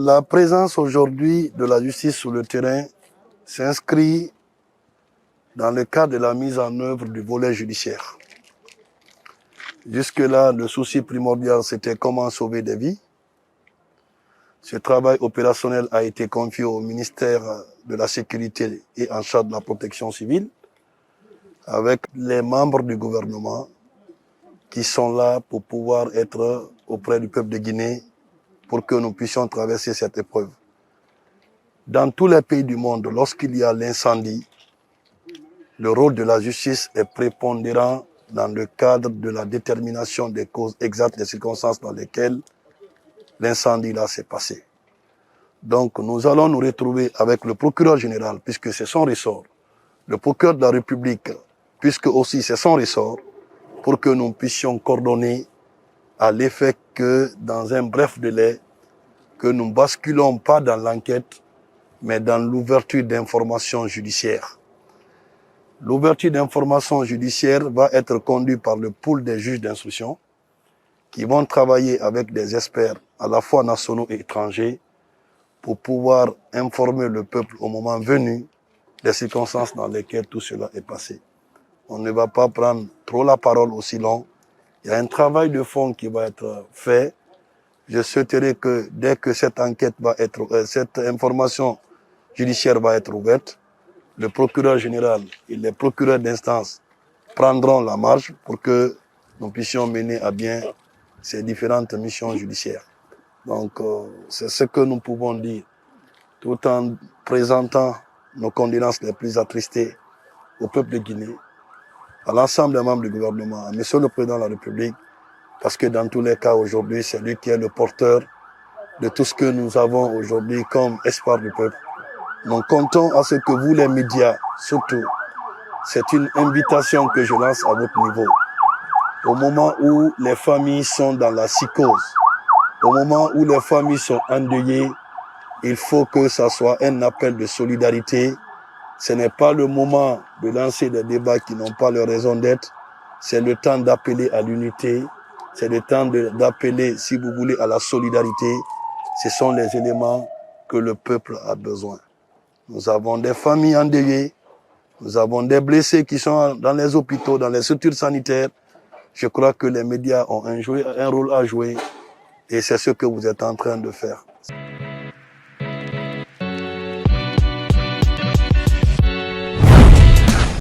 La présence aujourd'hui de la justice sur le terrain s'inscrit dans le cadre de la mise en œuvre du volet judiciaire. Jusque-là, le souci primordial, c'était comment sauver des vies. Ce travail opérationnel a été confié au ministère de la Sécurité et en charge de la protection civile, avec les membres du gouvernement qui sont là pour pouvoir être auprès du peuple de Guinée pour que nous puissions traverser cette épreuve. Dans tous les pays du monde, lorsqu'il y a l'incendie, le rôle de la justice est prépondérant dans le cadre de la détermination des causes exactes des circonstances dans lesquelles l'incendie là s'est passé. Donc nous allons nous retrouver avec le procureur général, puisque c'est son ressort, le procureur de la République, puisque aussi c'est son ressort, pour que nous puissions coordonner à l'effet que dans un bref délai, que nous ne basculons pas dans l'enquête, mais dans l'ouverture d'informations judiciaires. L'ouverture d'informations judiciaires va être conduite par le pool des juges d'instruction qui vont travailler avec des experts à la fois nationaux et étrangers pour pouvoir informer le peuple au moment venu des circonstances dans lesquelles tout cela est passé. On ne va pas prendre trop la parole aussi long. Il y a un travail de fond qui va être fait. Je souhaiterais que dès que cette enquête va être, cette information judiciaire va être ouverte, le procureur général et les procureurs d'instance prendront la marge pour que nous puissions mener à bien ces différentes missions judiciaires. Donc, c'est ce que nous pouvons dire, tout en présentant nos condoléances les plus attristées au peuple de Guinée, à l'ensemble des membres du gouvernement, à Monsieur le Président de la République, parce que dans tous les cas aujourd'hui, c'est lui qui est le porteur de tout ce que nous avons aujourd'hui comme espoir du peuple. Nous comptons à ce que vous, les médias, surtout, c'est une invitation que je lance à votre niveau. Au moment où les familles sont dans la psychose, au moment où les familles sont endeuillées, il faut que ça soit un appel de solidarité. Ce n'est pas le moment de lancer des débats qui n'ont pas leur raison d'être. C'est le temps d'appeler à l'unité. C'est le temps d'appeler, si vous voulez, à la solidarité. Ce sont les éléments que le peuple a besoin. Nous avons des familles endeuillées. Nous avons des blessés qui sont dans les hôpitaux, dans les structures sanitaires. Je crois que les médias ont un rôle à jouer et c'est ce que vous êtes en train de faire.